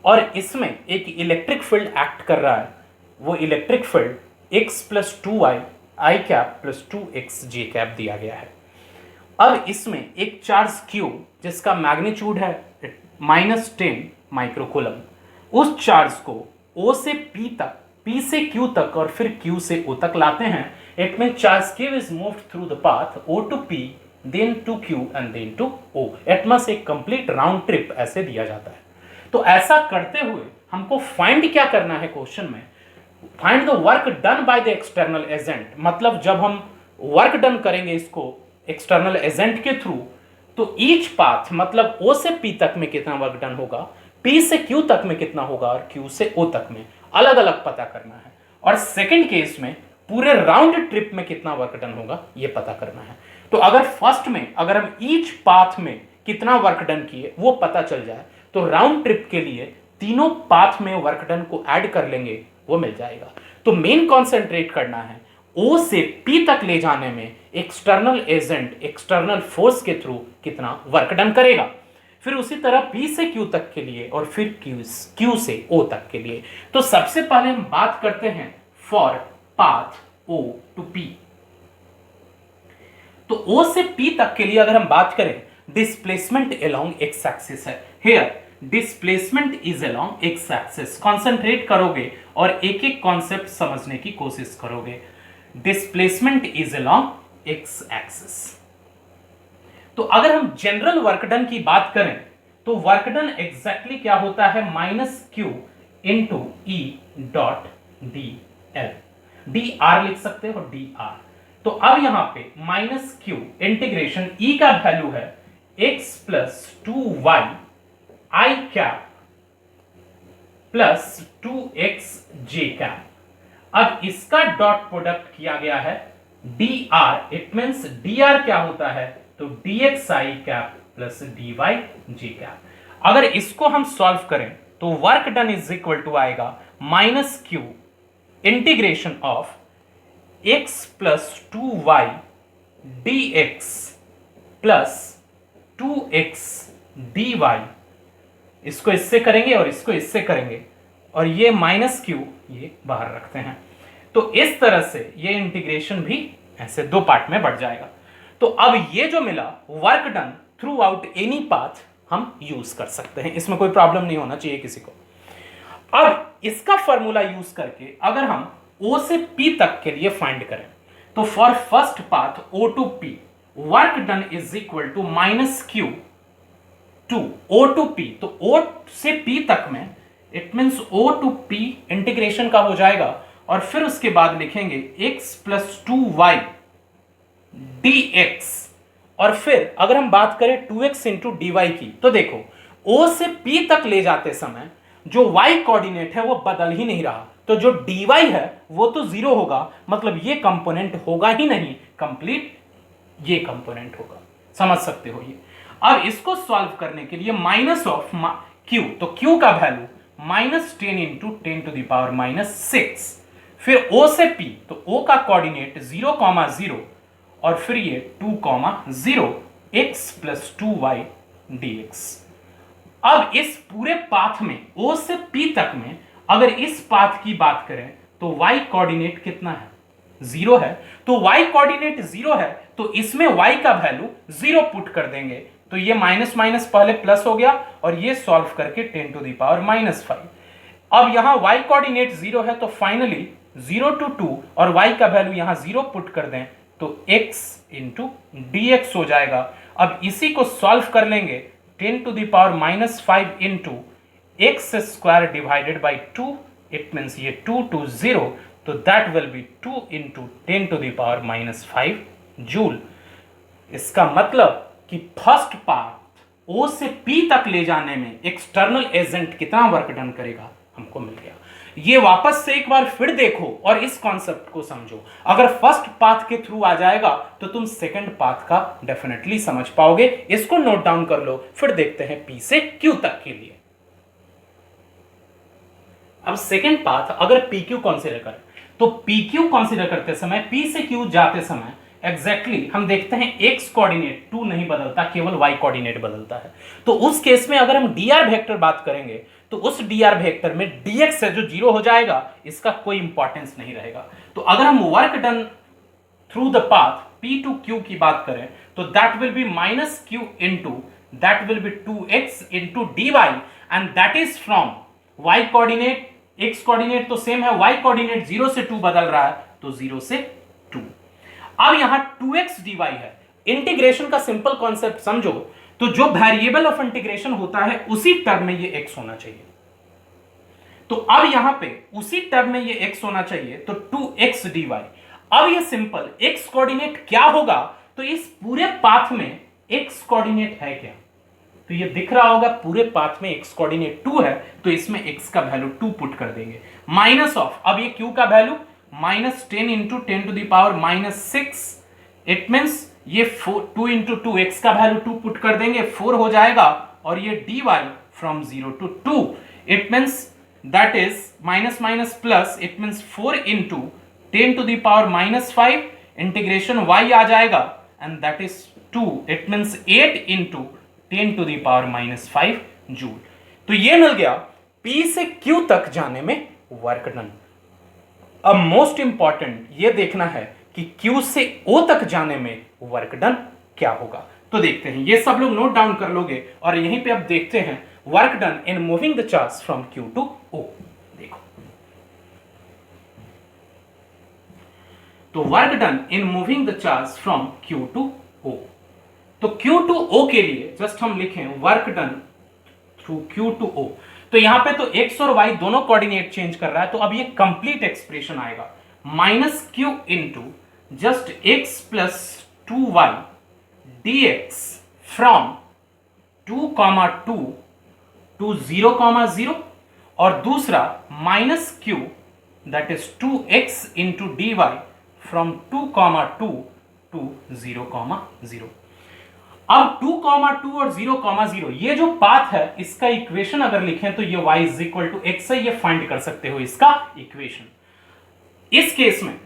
Speaker 1: और इसमें एक इलेक्ट्रिक फील्ड एक्ट कर रहा है। वो electric field x plus 2y I cap plus 2x j cap दिया गया है। अब इसमें एक चार्ज Q जिसका मैग्नीट्यूड है -10 माइक्रोकूलम, उस चार्ज को O से P तक, P से Q तक और फिर Q से O तक लाते हैं। It mean charge Q is moved through the path O to P then to Q and then to O। एटमॉस एक कंप्लीट राउंड ट्रिप ऐसे दिया जाता है। तो ऐसा करते हुए हमको फाइंड क्या करना है क्वेश्चन में, find the work done by the external agent. मतलब जब हम वर्क डन करेंगे इसको एक्सटर्नल एजेंट के थ्रू, तो ईच पाथ मतलब O से P तक में कितना वर्क डन होगा, P से Q तक में कितना होगा और Q से O तक में अलग अलग पता करना है। और सेकंड केस में पूरे राउंड ट्रिप में कितना वर्क डन होगा ये पता करना है। तो अगर फर्स्ट में अगर हम ईच पाथ में कितना वर्क डन किए वो पता चल जाए तो राउंड ट्रिप के लिए तीनों पाथ में वर्क डन को ऐड कर लेंगे, वो मिल जाएगा। तो मेन कॉन्सेंट्रेट करना है O से P तक ले जाने में एक्सटर्नल एजेंट एक्सटर्नल फोर्स के थ्रू कितना वर्क डन करेगा। फिर उसी तरह P से Q तक के लिए और फिर Q से O तक के लिए। तो सबसे पहले हम बात करते हैं for path O to P। तो O से P तक के लिए अगर हम बात करें, डिस्प्लेसमेंट अलोंग एक्स एक्सिस है। Here displacement is along x axis. Concentrate करोगे और एक एक कॉन्सेप्ट समझने की कोशिश करोगे। Displacement is along x axis. तो अगर हम जनरल वर्क डन की बात करें तो वर्क डन एग्जैक्टली क्या होता है, -q इंटू ई dot D L, D R लिख सकते हो, डी आर। तो अब यहां पे -q इंटीग्रेशन ई का वैल्यू है x plus 2y I cap plus 2x j cap. अब इसका डॉट प्रोडक्ट किया गया है dr, इट मींस dr क्या होता है, तो dxi cap plus dy j cap. अगर इसको हम सॉल्व करें तो work done is equal to आएगा -q integration of x plus 2y dx plus 2x dy। इसको इससे करेंगे और इसको इससे करेंगे और ये -q ये बाहर रखते हैं। तो इस तरह से ये इंटीग्रेशन भी ऐसे दो पार्ट में बढ़ जाएगा। तो अब ये जो मिला work done through out any path हम यूज कर सकते हैं, इसमें कोई प्रॉब्लम नहीं होना चाहिए किसी को। अब इसका फॉर्मूला यूज करके अगर हम O से P तक के लिए फाइंड करें तो for first path O to P work done is equal to -q to O to P। तो O से P तक में it means O to P integration का हो जाएगा और फिर उसके बाद लिखेंगे x प्लस 2y dx। और फिर अगर हम बात करें 2x इंटू डी की, तो देखो O से P तक ले जाते समय जो y कोऑर्डिनेट है वो बदल ही नहीं रहा, तो जो dy है वो तो 0 होगा, मतलब ये कंपोनेंट होगा ही नहीं, कंप्लीट ये कंपोनेंट होगा। समझ सकते हो ये। अब इसको सॉल्व करने के लिए माइनस ऑफ q, तो q का value -10 into 10 to the power -6। फिर O से P, तो O का कोऑर्डिनेट 0,0 और फिर ये 2,0 x प्लस 2y dx। अब इस पूरे पाथ में O से P तक में अगर इस पाथ की बात करें तो y कोऑर्डिनेट कितना है, 0 है। तो y कोऑर्डिनेट 0 है तो इसमें y का वैल्यू 0 पुट कर देंगे, तो ये माइनस माइनस पहले प्लस हो गया और ये सॉल्व करके 10 टू द पावर -5। अब यहां y कोऑर्डिनेट 0 है तो फाइनली 0 टू 2 और y का वैल्यू यहां 0 पुट कर दें तो x इंटू dx हो जाएगा। अब इसी को सॉल्व कर लेंगे 10 to the power -5 into x square divided by 2, it means ये 2 to 0, तो that will be 2 into 10 to the power -5 joule. इसका मतलब कि फर्स्ट पार्ट O से P तक ले जाने में एक्सटर्नल एजेंट कितना वर्क डन करेगा हमको मिल गया। ये वापस से एक बार फिर देखो और इस कॉन्सेप्ट को समझो। अगर फर्स्ट पाथ के थ्रू आ जाएगा तो तुम सेकंड पाथ का डेफिनेटली समझ पाओगे। इसको नोट डाउन कर लो, फिर देखते हैं P से Q तक के लिए। अब सेकंड पाथ अगर PQ कंसीडर करें तो PQ कंसीडर करते समय P से Q जाते समय एग्जैक्टली हम देखते हैं x कोऑर्डिनेट 2 नहीं बदलता, केवल y कोऑर्डिनेट बदलता है। तो उस केस में अगर हम dr वेक्टर बात करेंगे तो उस dr वेक्टर में dx है जो 0 हो जाएगा, इसका कोई इंपॉर्टेंस नहीं रहेगा। तो अगर हम work done through the path P to Q की बात करें तो that will be -q into that will be 2x into dy and that is from y coordinate, x coordinate तो सेम है, y कोऑर्डिनेट 0 से 2 बदल रहा है तो 0 से 2। अब यहां 2x dy है। इंटीग्रेशन का सिंपल कॉन्सेप्ट समझो तो जो वेरिएबल ऑफ इंटीग्रेशन होता है उसी टर्म में ये x होना चाहिए। तो अब यहां पे उसी टर्म में ये x होना चाहिए, तो 2x dy। अब ये सिंपल x कोऑर्डिनेट क्या होगा, तो इस पूरे पाथ में x कोऑर्डिनेट है क्या, तो ये दिख रहा होगा पूरे पाथ में x कोऑर्डिनेट 2 है, तो इसमें x का वैल्यू 2 पुट कर देंगे माइनस ऑफ, अब ये q का value -10 into 10 to the power -6, it means ये 2 इंटू 2 x का वैल्यू 2 पुट कर देंगे 4 हो जाएगा और ये dy फ्रॉम 0 to 2, it means that is minus minus plus, it means 4 into 10 to the power -5 integration y आ जाएगा and that is 2, it means 8 into 10 to the power -5 joule. तो ये मिल गया P से Q तक जाने में वर्क डन। अब मोस्ट इंपॉर्टेंट ये देखना है कि Q से O तक जाने में वर्क डन क्या होगा। तो देखते हैं, ये सब लोग नोट डाउन कर लोगे और यहीं पे अब देखते हैं work done in moving the charge from Q to O। देखो तो work done in moving the charge from Q to O। तो Q टू O के लिए जस्ट हम लिखें work done to Q to O। तो यहां पे तो x और y दोनों कोऑर्डिनेट चेंज कर रहा है, तो अब ये कंप्लीट एक्सप्रेशन आएगा minus Q into just x plus 2y dx from 2,2 to 0,0, और दूसरा minus Q that is 2x into D Y from 2,2 to 0,0। अब 2,2 और 0,0 ये जो पाथ है इसका इक्वेशन अगर लिखें तो ये y is equal to x है, ये फाइंड कर सकते हो इसका इक्वेशन। इस केस में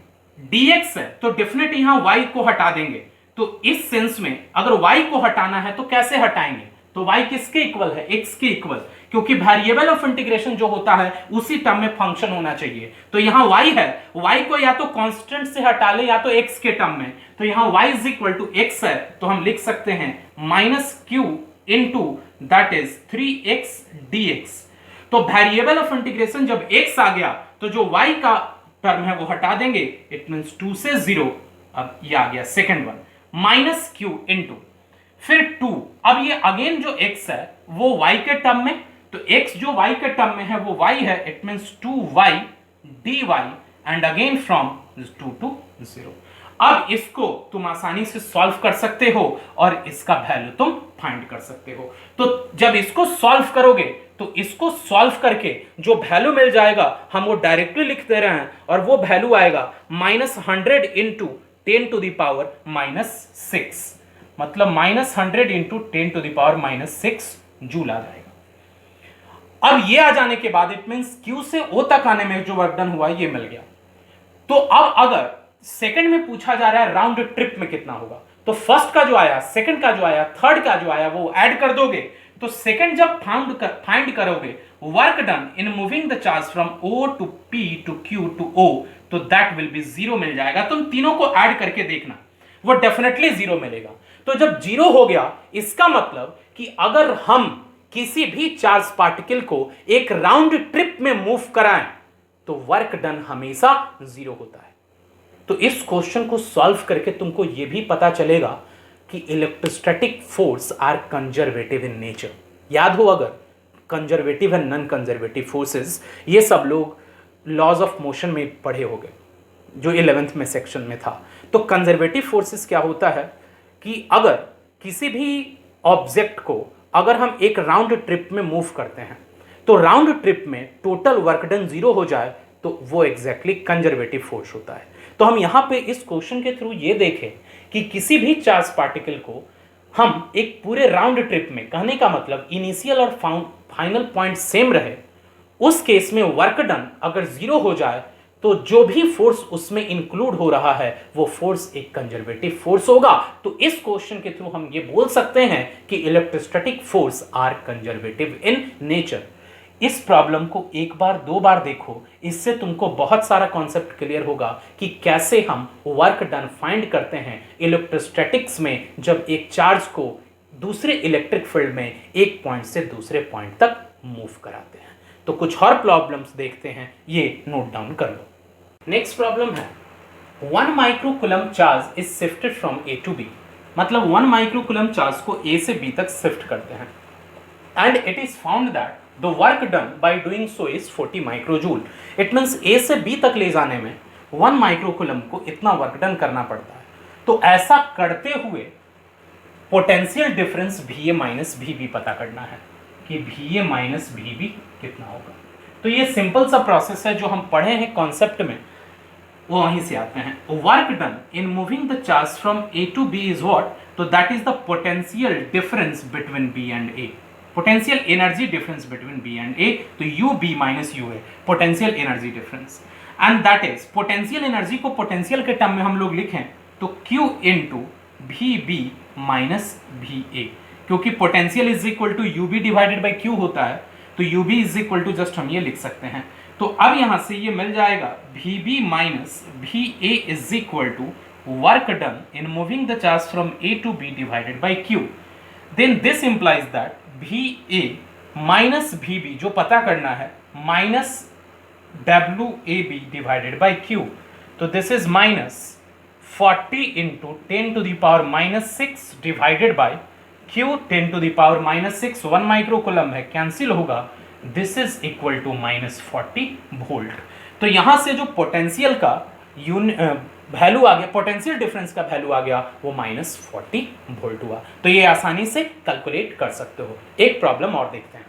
Speaker 1: dx है तो डेफिनेटली यहां y को हटा देंगे, तो इस सेंस में अगर y को हटाना है तो कैसे हटाएंगे, तो y किसके इक्वल है, x के इक्वल, क्योंकि वेरिएबल ऑफ इंटीग्रेशन जो होता है उसी टर्म में फंक्शन होना चाहिए। तो यहां y है, y को या तो कांस्टेंट से हटा ले या तो x के टर्म में, तो यहां y is equal to x है, तो हम लिख सकते हैं minus Q into that is 3x dx। तो वेरिएबल ऑफ इंटीग्रेशन जब x आ गया तो जो y का टर्म है वो हटा देंगे, इट मींस 2 से 0, अब ये आ गया second one minus Q into फिर 2, अब ये अगेन जो x है वो y के टर्म में, तो x जो y के टर्म में है वो y है, it means 2y dy and again from 2 to 0। अब इसको तुम आसानी से सॉल्व कर सकते हो और इसका वैल्यू तुम फाइंड कर सकते हो। तो जब इसको सॉल्व करोगे तो इसको सॉल्व करके जो वैल्यू मिल जाएगा हम वो डायरेक्टली लिख दे रहे हैं, और वो वैल्यू आएगा -100 इंटू 10 टू द पावर -6, मतलब -100 into 10 to the power -6 joule आ जाएगा। अब ये आ जाने के बाद इट मींस Q से O तक आने में जो वर्क डन हुआ ये मिल गया। तो अब अगर सेकंड में पूछा जा रहा है राउंड ट्रिप में कितना होगा, तो फर्स्ट का जो आया, सेकंड का जो आया, थर्ड का जो आया वो ऐड कर दोगे, तो सेकंड जब फाइंड करोगे work done in moving the charge from O to P to Q to O, तो दैट विल बी 0 मिल जाएगा। तुम तीनों को ऐड करके देखना, वो डेफिनेटली 0 मिलेगा। तो जब 0 हो गया इसका मतलब कि अगर हम किसी भी चार्ज पार्टिकल को एक राउंड ट्रिप में मूव कराएं तो वर्क डन हमेशा 0 होता है। तो इस क्वेश्चन को सॉल्व करके तुमको यह भी पता चलेगा कि electrostatic force are conservative in nature. याद हो अगर conservative and non conservative forces, ये सब लोग लॉज ऑफ मोशन में पढ़े होंगे जो 11th में सेक्शन में था। तो कंजर्वेटिव फोर्सेस क्या होता है कि अगर किसी भी ऑब्जेक्ट को अगर हम एक राउंड ट्रिप में मूव करते हैं तो राउंड ट्रिप में टोटल वर्क डन 0 हो जाए तो वो एग्जैक्टली कंजर्वेटिव फोर्स होता है। तो हम यहां पे इस क्वेश्चन के थ्रू ये देखें कि किसी भी चार्ज पार्टिकल को हम एक पूरे राउंड ट्रिप में, कहने का मतलब इनिशियल और फाइनल पॉइंट सेम रहे, उस केस में वर्क डन अगर 0 हो जाए तो जो भी फोर्स उसमें इंक्लूड हो रहा है वो फोर्स एक कंजर्वेटिव फोर्स होगा। तो इस क्वेश्चन के थ्रू हम ये बोल सकते हैं कि electrostatic force are conservative in nature. इस प्रॉब्लम को एक बार दो बार देखो, इससे तुमको बहुत सारा कॉन्सेप्ट क्लियर होगा कि कैसे हम वर्क डन फाइंड करते हैं इलेक्ट्रोस्टैटिक्स में जब एक चार्ज को दूसरे इलेक्ट्रिक फील्ड में एक पॉइंट से दूसरे पॉइंट तक मूव कराते हैं। तो कुछ और प्रॉब्लम्स देखते हैं, ये नोट डाउन कर लो। नेक्स्ट प्रॉब्लम है 1 microcoulomb charge is shifted from A to B, मतलब 1 माइक्रोकूलम चार्ज को A से B तक शिफ्ट करते हैं and it is found that the work done by doing so is 40 microjoule. It means A से B तक ले जाने में 1 माइक्रोकूलम को इतना वर्क डन करना पड़ता है। तो ऐसा करते हुए potential difference VA minus VB पता करना है कि VA माइनस VB कितना होगा। तो ये सिंपल सा प्रोसेस है जो हम पढ़े हैं कॉन्सेप्ट में, वो वहीं से आते हैं। Work done in moving the charge from A to B is what, तो that is the potential difference between B and A, potential energy difference between B and A। तो UB माइनस U है potential energy difference, and that is potential energy को potential के term में हम लोग लिखें तो Q into VB minus VA, क्योंकि potential is equal to UB divided by Q होता है, तो UB is equal to just हम ये लिख सकते हैं। तो अब यहां से ये मिल जाएगा VB minus VA is equal to work done in moving the charge from A to B divided by Q। Then this implies that VA minus VB जो पता करना है minus WAB divided by Q। तो this is minus 40 into 10 to the power -6 divided by Q 10 to the power -6 1 micro coulomb है, cancel होगा, this is equal to -40 volt. तो यहां से जो पोटेंशियल का वैल्यू आ गया, पोटेंशियल डिफरेंस का वैल्यू आ गया, वो -40 वोल्ट हुआ। तो ये आसानी से कैलकुलेट कर सकते हो। एक प्रॉब्लम और देखते हैं,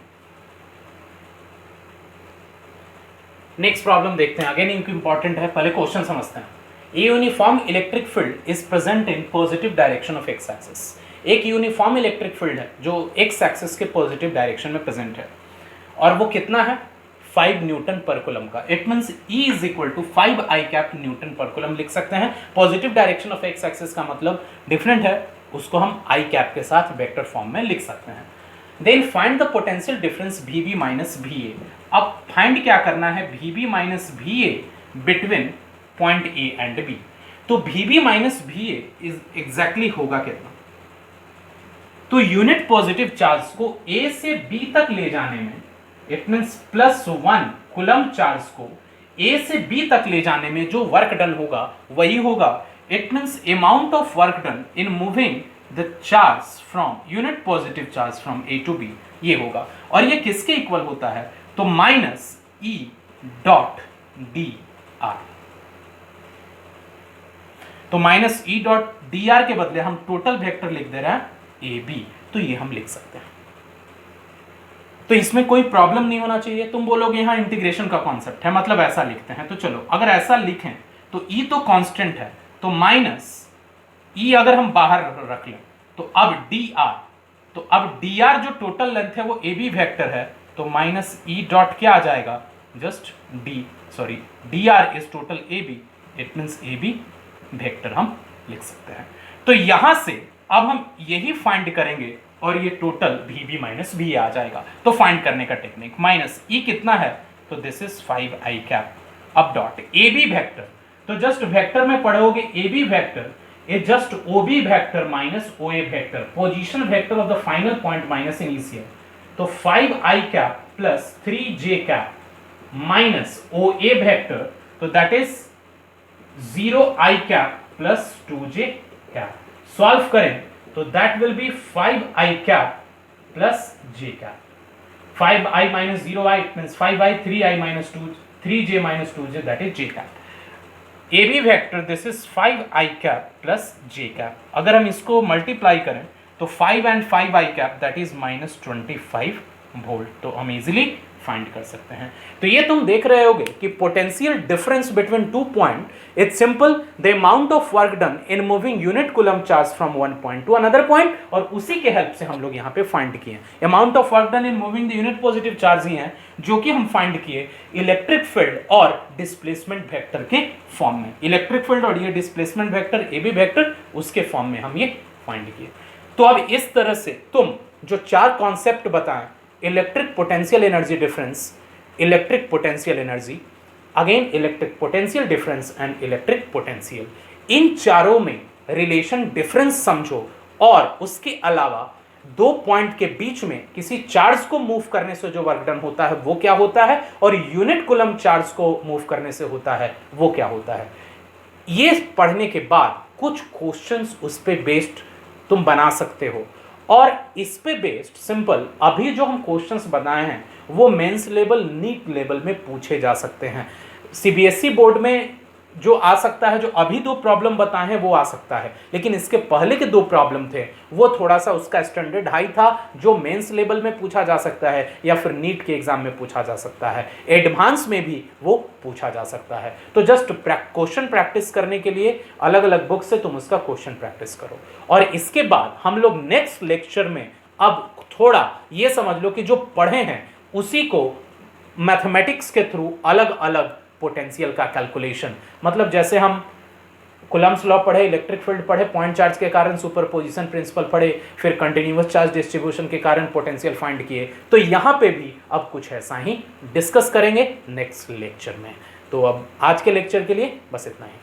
Speaker 1: नेक्स्ट प्रॉब्लम देखते हैं, अगेन इंपॉर्टेंट है, पहले क्वेश्चन समझते हैं। A uniform electric field is present in positive direction of x axis. एक यूनिफॉर्म इलेक्ट्रिक फील्ड है जो एक्स एक्सिस के पॉजिटिव डायरेक्शन में प्रेजेंट है, और वो कितना है, 5 न्यूटन पर कूलम का। It means E is equal to 5 I cap newton पर कूलम लिख सकते हैं। Positive direction of x axis का मतलब डिफरेंट है, उसको हम आई कैप के साथ वेक्टर फॉर्म में लिख सकते हैं। Then find the potential difference VB minus VA। अब फाइंड क्या करना है, VB minus VA between point A and B। तो VB minus VA is exactly होगा कितना, तो यूनिट पॉजिटिव चार्ज को A से B तक ले जाने में, इट मींस +1 कूलम चार्ज को A से B तक ले जाने में जो वर्क डन होगा वही होगा, it means amount of work done in moving the charge from unit positive charge from A to B, ये होगा। और ये किसके इक्वल होता है, तो -E डॉट dr। तो -E डॉट dr के बदले हम टोटल वेक्टर लिख दे रहे हैं AB, तो ये हम लिख सकते हैं। तो इसमें कोई प्रॉब्लम नहीं होना चाहिए। तुम बोलोगे यहाँ इंटीग्रेशन का कॉन्सेप्ट है, मतलब ऐसा लिखते हैं, तो चलो अगर ऐसा लिखें तो E तो कांस्टेंट है, तो -E अगर हम बाहर रख लें तो अब dr, तो अब dr जो टोटल लेंथ है वो AB वेक्टर है, तो -E डॉट क्या आ जाएगा, just dr is total AB, it means AB vector हम लिख सकते हैं। तो यहां से अब हम यही फाइंड करेंगे और ये टोटल VB माइनस VA आ जाएगा। तो फाइंड करने का टेक्निक, -E कितना है, तो दिस इज 5 आई कैप, अब डॉट AB वेक्टर, तो जस्ट वेक्टर में पढ़ोगे AB vector is just OB vector minus OA vector, position vector of the final point minus initial. तो 5 आई cap plus 3J cap minus OA vector, तो that is 0 I cap plus 2J cap. Solve करें तो that will be 5 I cap plus J cap. 5i minus 0i, it means 5i, 3i minus 2, 3j minus 2j, that is j cap. AB vector this is 5i cap plus j cap. अगर हम इसको multiply करें तो 5 and 5i cap that is -25 volt, तो हम easily find कर सकते हैं। तो ये तुम देख रहे होगे कि potential difference between 2 point it's simple, the amount of work done in moving unit coulomb charge from one point to another point, और उसी के हेल्प से हम लोग यहाँ पे फाइंड किए। Amount of work done in moving the unit positive charge ही है जो कि हम फाइंड किए इलेक्ट्रिक फील्ड और डिस्प्लेसमेंट वेक्टर के फॉर्म में। इलेक्ट्रिक फील्ड और ये डिस्प्लेसमेंट वेक्टर AB वेक्टर उसके फॉर्म में हम ये फाइंड किए। तो अब इस तरह से तुम जो 4 कॉन्सेप्ट बताएं, electric potential energy difference, electric potential energy, again electric potential difference and electric potential, इन चारों में रिलेशन डिफरेंस समझो, और उसके अलावा 2 पॉइंट के बीच में किसी चार्ज को मूव करने से जो वर्क डन होता है वो क्या होता है, और यूनिट कूलम चार्ज को मूव करने से होता है वो क्या होता है। ये पढ़ने के बाद कुछ क्वेश्चंस उस पे बेस्ड तुम बना सकते हो, और इस पे बेस्ड सिंपल अभी जो हम क्वेश्चंस बनाए हैं वो मेंस लेवल, नीट लेवल में पूछे जा सकते हैं। CBSE बोर्ड में जो आ सकता है, जो अभी 2 प्रॉब्लम बताए हैं वो आ सकता है, लेकिन इसके पहले के 2 प्रॉब्लम थे वो थोड़ा सा उसका स्टैंडर्ड हाई था, जो मेंस लेवल में पूछा जा सकता है या फिर नीट के एग्जाम में पूछा जा सकता है, एडवांस में भी वो पूछा जा सकता है। तो जस्ट क्वेश्चन प्रैक्टिस करने के लिए अलग अलग बुक से तुम उसका क्वेश्चन प्रैक्टिस करो, और इसके बाद हम लोग नेक्स्ट लेक्चर में अब थोड़ा ये समझ लो कि जो पढ़े हैं उसी को मैथमेटिक्स के थ्रू अलग अलग पोटेंशियल का कैलकुलेशन, मतलब जैसे हम कूलम्स लॉ पढ़े, इलेक्ट्रिक फील्ड पढ़े, पॉइंट चार्ज के कारण सुपरपोजिशन प्रिंसिपल पढ़े, फिर कंटिन्यूअस चार्ज डिस्ट्रीब्यूशन के कारण पोटेंशियल फाइंड किए, तो यहाँ पे भी अब कुछ ऐसा ही डिस्कस करेंगे नेक्स्ट लेक्चर में। तो अब आज के लेक्चर के लिए बस इतना ही।